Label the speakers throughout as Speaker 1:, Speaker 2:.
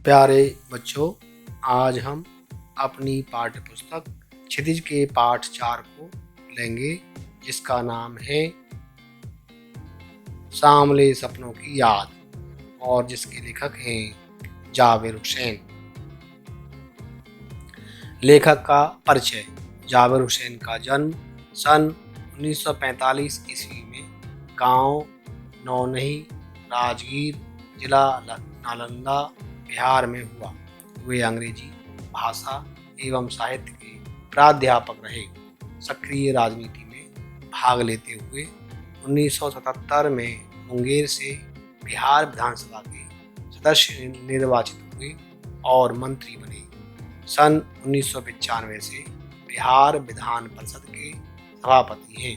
Speaker 1: प्यारे बच्चों, आज हम अपनी पाठ्य पुस्तक क्षितिज के पाठ 4 को लेंगे, जिसका नाम है सांवले सपनों की याद और जिसके लेखक हैं जावेर हुसैन। लेखक का परिचय। जावेर हुसैन का जन्म सन 1945 ईस्वी में गांव नौनही, राजगीर, जिला नालंदा, बिहार में हुआ। वे अंग्रेजी भाषा एवं साहित्य के प्राध्यापक रहे। सक्रिय राजनीति में भाग लेते हुए 1977 में मुंगेर से बिहार विधानसभा के सदस्य निर्वाचित हुए और मंत्री बने। सन 1995 से बिहार विधान परिषद के सभापति हैं।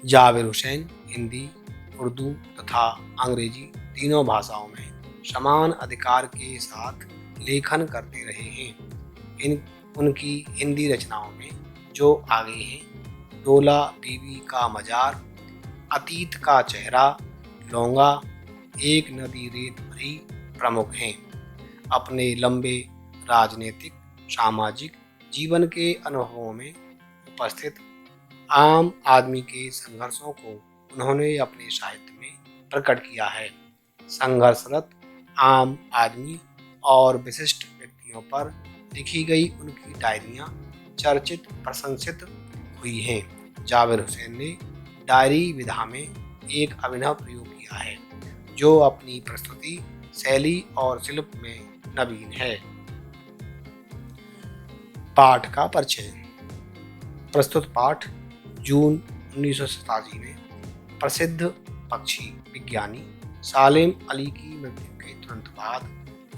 Speaker 1: जावेर हुसैन हिंदी, उर्दू तथा अंग्रेजी तीनों भाषाओं में समान अधिकार के साथ लेखन करते रहे हैं। उनकी हिंदी रचनाओं में जो आगे हैं: डोला बीबी का मजार, अतीत का चेहरा, लौंगा, एक नदी रेत भरी प्रमुख हैं। अपने लंबे राजनीतिक सामाजिक जीवन के अनुभवों में उपस्थित आम आदमी के संघर्षों को उन्होंने अपने साहित्य में प्रकट किया है। संघर्षरत आम आदमी और विशिष्ट व्यक्तियों पर लिखी गई उनकी डायरियां चर्चित प्रशंसित हुई हैं। जावेर हुसैन ने डायरी विधा में एक अभिनव प्रयोग किया है, जो अपनी प्रस्तुति शैली और शिल्प में नवीन है। पाठ का परिचय। प्रस्तुत पाठ जून 1987 में प्रसिद्ध पक्षी विज्ञानी सालेम अली की मृत्यु के तुरंत बाद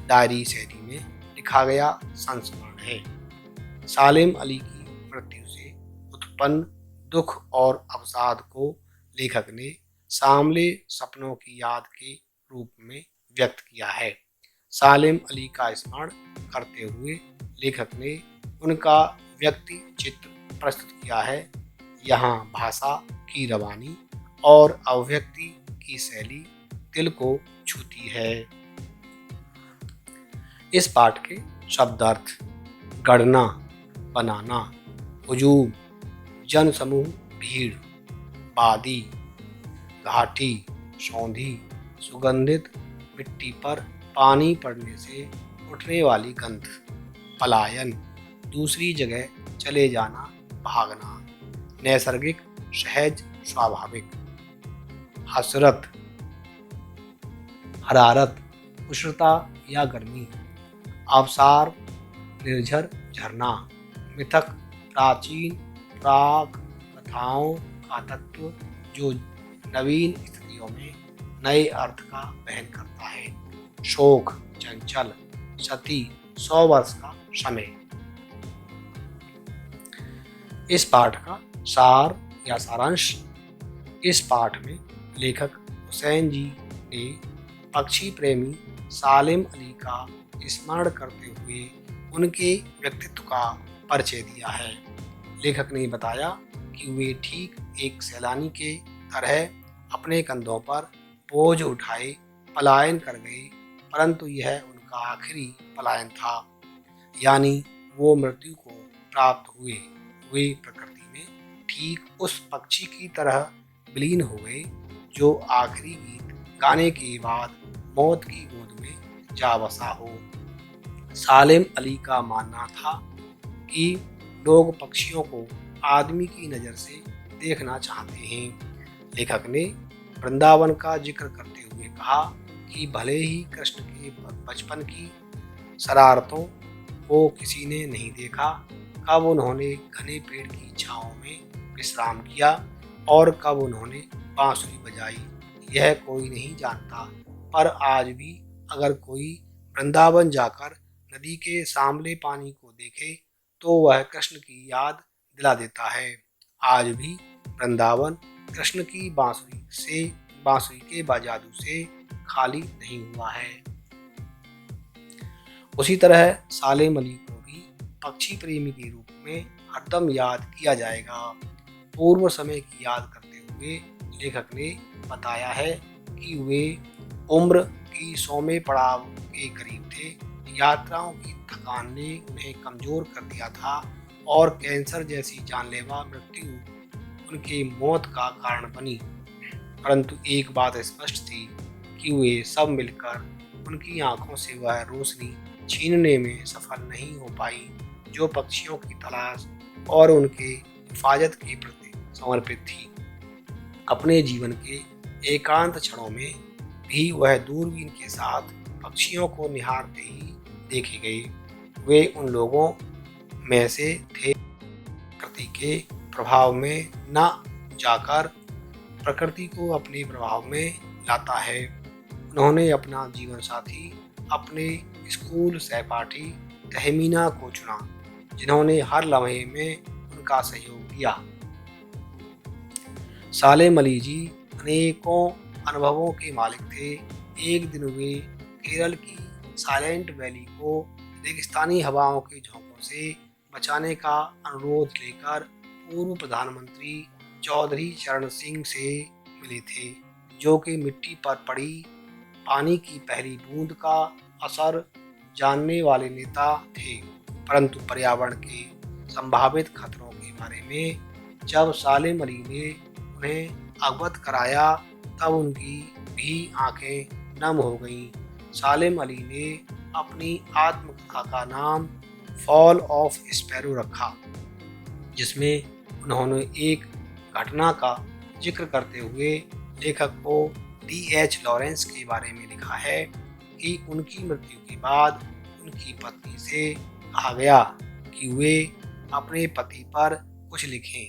Speaker 1: डायरी शैली में लिखा गया संस्मरण है। सालेम अली की मृत्यु से उत्पन्न दुख और अवसाद को लेखक ने सांवले सपनों की याद के रूप में व्यक्त किया है। सालेम अली का स्मरण करते हुए लेखक ने उनका व्यक्ति चित्र प्रस्तुत किया है। यहाँ भाषा की रवानी और अभिव्यक्ति की शैली दिल को छूती है। इस पाठ के शब्दार्थ: गढ़ना, बनाना, हुजूम, जन समूह, भीड़, बादी, घाटी, सौंधी, सुगंधित, मिट्टी पर पानी पड़ने से उठने वाली गंध, पलायन, दूसरी जगह चले जाना, भागना, नैसर्गिक, सहज, स्वाभाविक, हसरत, हरारत, उष्णता या गर्मी, अवसार, निर्झर, झरना, मिथक, प्राचीन प्राग कथाओं का तत्व जो नवीन स्थितियों में नए अर्थ का वहन करता है, शोक, चंचल, सती, 100 वर्ष का समय। इस पाठ का सार या सारांश। इस पाठ में लेखक हुसैन जी ने पक्षी प्रेमी सालेम अली का स्मरण करते हुए उनके व्यक्तित्व का परिचय दिया है। लेखक ने बताया कि वे ठीक एक सैलानी के तरह अपने कंधों पर बोझ उठाए पलायन कर गए, परंतु यह उनका आखिरी पलायन था, यानी वो मृत्यु को प्राप्त हुए। वे प्रकृति में ठीक उस पक्षी की तरह विलीन हो गए जो आखिरी गीत गाने के बाद मौत की गोद में जा बसा हो। सालेम अली का मानना था कि लोग पक्षियों को आदमी की नज़र से देखना चाहते हैं। लेखक ने वृंदावन का जिक्र करते हुए कहा कि भले ही कृष्ण के बचपन की शरारतों को किसी ने नहीं देखा, कब उन्होंने घने पेड़ की छांव में विश्राम किया और कब उन्होंने बांसुरी बजाई, यह कोई नहीं जानता। पर आज भी अगर कोई वृंदावन जाकर नदी के सांवले पानी को देखे तो वह कृष्ण की याद दिला देता है। आज भी वृंदावन कृष्ण की बांसुरी के जादू से खाली नहीं हुआ है। उसी तरह सालेम अली को भी पक्षी प्रेमी के रूप में हरदम याद किया जाएगा। पूर्व समय की याद करते हुए लेखक ने बताया है कि वे उम्र कि 100वें पड़ाव के करीब थे। यात्राओं की थकान ने उन्हें कमजोर कर दिया था और कैंसर जैसी जानलेवा मृत्यु उनकी मौत का कारण बनी। परंतु एक बात स्पष्ट थी कि वे सब मिलकर उनकी आंखों से वह रोशनी छीनने में सफल नहीं हो पाई जो पक्षियों की तलाश और उनके हिफाजत के प्रति समर्पित थी। अपने जीवन के एकांत क्षणों में भी वह दूरबीन के साथ पक्षियों को निहारते ही देखे गए। वे उन लोगों में से थे प्रकृति के प्रभाव में न जाकर प्रकृति को अपने प्रभाव में लाता है। उन्होंने अपना जीवन साथी अपने स्कूल सहपाठी तहमीना को चुना, जिन्होंने हर लम्हे में उनका सहयोग दिया। सालेम अली जी अनेकों अनुभवों के मालिक थे। एक दिन वे केरल की साइलेंट वैली को रेगिस्तानी हवाओं के झोंकों से बचाने का अनुरोध लेकर पूर्व प्रधानमंत्री चौधरी चरण सिंह से मिले थे, जो कि मिट्टी पर पड़ी पानी की पहली बूंद का असर जानने वाले नेता थे। परंतु पर्यावरण के संभावित खतरों के बारे में जब सालेम अली ने उन्हें अवगत कराया तब उनकी भी आंखें नम हो गईं। सालेम अली ने अपनी आत्मकथा का नाम फॉल ऑफ स्पैरो रखा, जिसमें उन्होंने एक घटना का जिक्र करते हुए लेखक को D.H. लॉरेंस के बारे में लिखा है कि उनकी मृत्यु के बाद उनकी पत्नी से कहा गया कि वे अपने पति पर कुछ लिखें।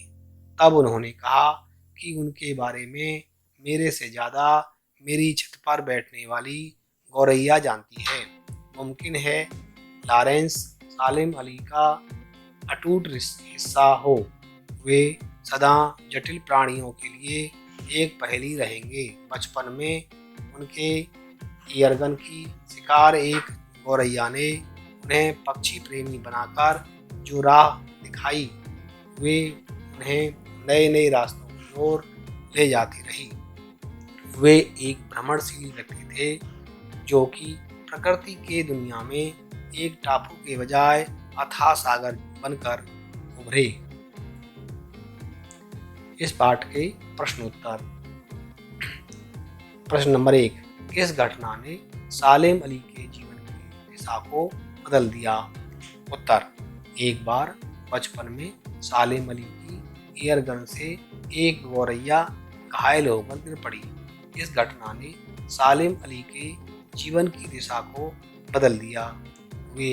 Speaker 1: तब उन्होंने कहा कि उनके बारे में मेरे से ज़्यादा मेरी छत पर बैठने वाली गौरैया जानती है। मुमकिन है लॉरेंस सालेम अली का अटूट हिस्सा हो। वे सदा जटिल प्राणियों के लिए एक पहेली रहेंगे। बचपन में उनके ईयरगन की शिकार एक गौरैया ने उन्हें पक्षी प्रेमी बनाकर जो राह दिखाई, वे उन्हें नए नए रास्तों की ओर ले जाती रही। वे एक भ्रमणशील व्यक्ति थे जो कि प्रकृति के दुनिया में एक टापू के बजाय अथाह सागर बनकर उभरे। इस पाठ के प्रश्नोत्तर। प्रश्न नंबर 1, किस घटना ने सालेम अली के जीवन की दिशा को बदल दिया? उत्तर, एक बार बचपन में सालेम अली की एयर गन से एक गौरैया घायल होकर गिर पड़ी। इस घटना ने सालेम अली के जीवन की दिशा को बदल दिया। वे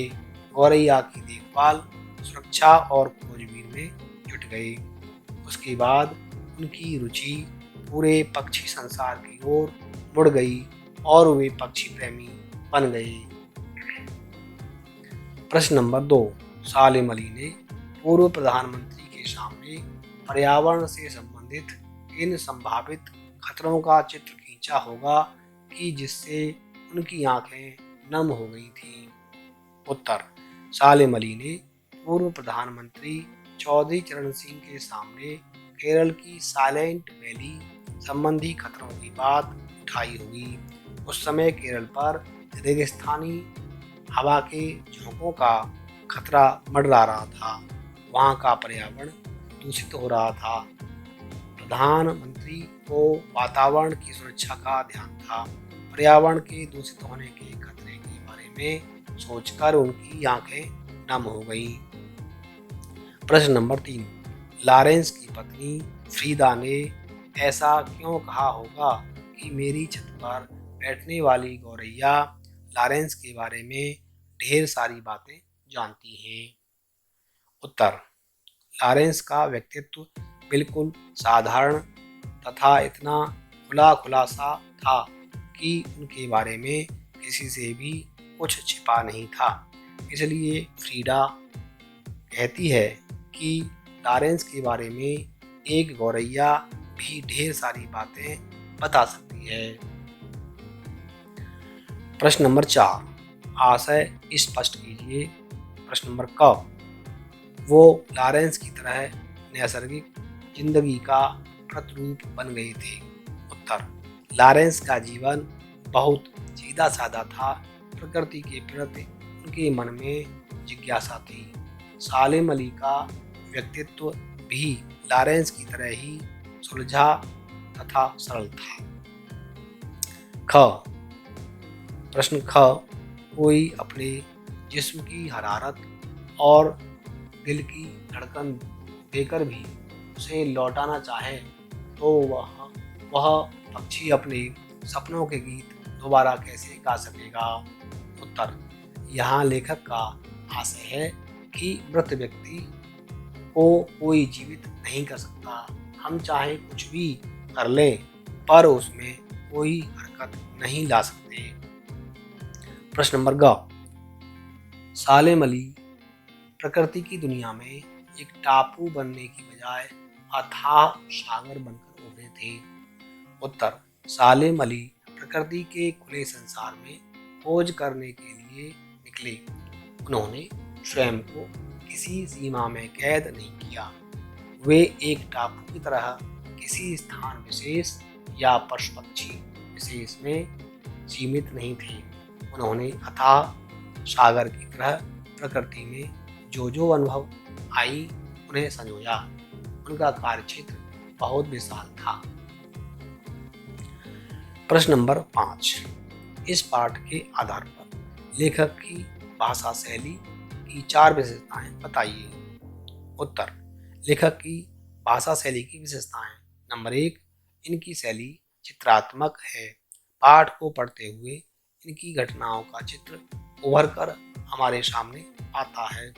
Speaker 1: गौरैया की देखभाल, सुरक्षा और खोजबीन में जुट गए। उसके बाद उनकी रुचि पूरे पक्षी संसार की ओर मुड़ गई और वे पक्षी प्रेमी बन गए। प्रश्न नंबर 2, सालेम अली ने पूर्व प्रधानमंत्री के सामने पर्यावरण से संबंधित इन संभावित खतरों का चित्र खींचा होगा कि जिससे उनकी आंखें नम हो गई थीं। उत्तर, सालेम अली ने पूर्व प्रधानमंत्री चौधरी चरण सिंह के सामने केरल की साइलेंट वैली संबंधी खतरों की बात उठाई होगी। उस समय केरल पर रेगिस्तानी हवा के झोंकों का खतरा मंडरा रहा था। वहाँ का पर्यावरण दूषित हो रहा था। प्रधानमंत्री को वातावरण की सुरक्षा का ध्यान था। पर्यावरण के दूषित होने के खतरे के बारे में सोचकर उनकी आंखें नम हो गईं। प्रश्न नंबर 3, लॉरेंस की पत्नी फ्रीदा ने ऐसा क्यों कहा होगा कि मेरी छत पर बैठने वाली गौरैया लॉरेंस के बारे में ढेर सारी बातें जानती हैं? उत्तर, लॉरेंस का व्यक्तित्व बिल्कुल साधारण तथा इतना खुला खुलासा था कि उनके बारे में किसी से भी कुछ छिपा नहीं था। इसलिए फ्रीडा कहती है कि लॉरेंस के बारे में एक गौरैया भी ढेर सारी बातें बता सकती है। प्रश्न नंबर 4, आशय स्पष्ट कीजिए। प्रश्न नंबर क, वो लॉरेंस की तरह नैसर्गिक जिंदगी का प्रतिरूप बन गए थे। उत्तर, लॉरेंस का जीवन बहुत सीधा साधा था। प्रकृति के प्रति उनके मन में जिज्ञासा थी। सालिम अली का व्यक्तित्व भी लॉरेंस की तरह ही सुलझा तथा सरल था। ख प्रश्न ख कोई अपने जिस्म की हरारत और दिल की धड़कन देकर भी उसे लौटाना चाहे तो वह पक्षी अपने सपनों के गीत दोबारा कैसे गा सकेगा। उत्तर यहाँ लेखक का आशय है कि मृत व्यक्ति को कोई जीवित नहीं कर सकता। हम चाहे कुछ भी कर लें पर उसमें कोई हरकत नहीं ला सकते। प्रश्न नंबर ग सालिम अली प्रकृति की दुनिया में एक टापू बनने की बजाय अथाह सागर बनकर उभरे थे। उत्तर सालिम अली प्रकृति के खुले संसार में खोज करने के लिए निकले। उन्होंने स्वयं को किसी सीमा में कैद नहीं किया। वे एक टापू की तरह किसी स्थान विशेष या पशु पक्षी विशेष में सीमित नहीं थे। उन्होंने अथाह सागर की तरह प्रकृति में जो अनुभव आई उन्हें संजोया। उनका कार्यक्षेत्र बहुत विशाल था। प्रश्न नंबर 5 इस पाठ के आधार पर लेखक की भाषा शैली की 4 विशेषताएं बताइए। उत्तर लेखक की भाषा शैली की विशेषताएं। नंबर 1 इनकी शैली चित्रात्मक है। पाठ को पढ़ते हुए इनकी घटनाओं का चित्र उभर कर हमारे सामने आता है।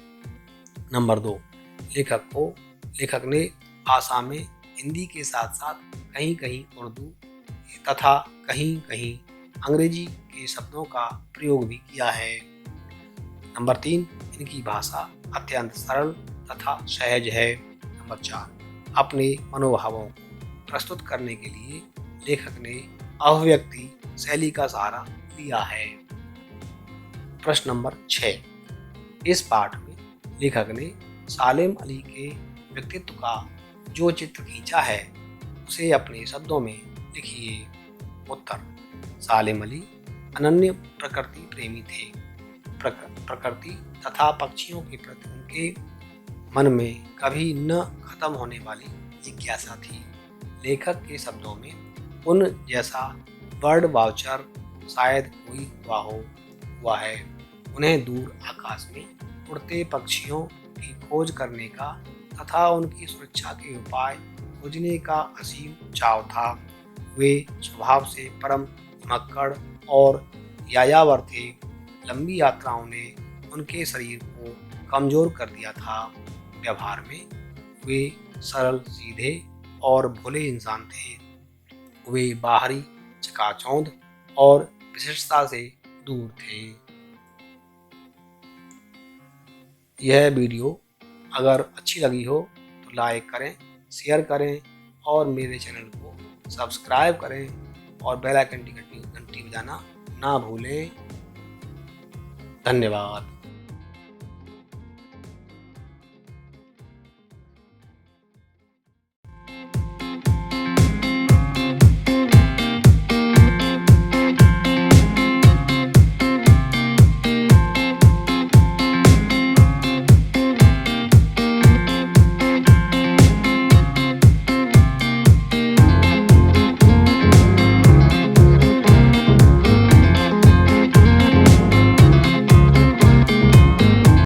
Speaker 1: नंबर 2 लेखक ने भाषा में हिंदी के साथ साथ कहीं कहीं उर्दू तथा कहीं कहीं अंग्रेजी के शब्दों का प्रयोग भी किया है। नंबर 3 इनकी भाषा अत्यंत सरल तथा सहज है। नंबर 4 अपने मनोभावों को प्रस्तुत करने के लिए लेखक ने अभिव्यक्ति शैली का सहारा लिया है। प्रश्न नंबर 6 इस पाठ में लेखक ने सालिम अली के व्यक्तित्व का जो चित्र खींचा है उसे अपने शब्दों में लिखिए। उत्तर सालिम अली अनन्य प्रकृति प्रेमी थे। प्रकृति तथा पक्षियों के प्रति उनके मन में कभी न खत्म होने वाली जिज्ञासा थी। लेखक के शब्दों में उन जैसा बर्ड वाचर शायद कोई हुआ है। उन्हें दूर आकाश में उड़ते पक्षियों की खोज करने का तथा उनकी सुरक्षा के उपाय खोजने का असीम चाव था। वे स्वभाव से परम घुमक्कड़ और यायावर थे। लंबी यात्राओं ने उनके शरीर को कमजोर कर दिया था। व्यवहार में वे सरल सीधे और भोले इंसान थे। वे बाहरी चकाचौंध और विशिष्टता से दूर थे। यह वीडियो अगर अच्छी लगी हो तो लाइक करें, शेयर करें और मेरे चैनल को सब्सक्राइब करें और बेल आइकन की घंटी बजाना ना भूलें। धन्यवाद।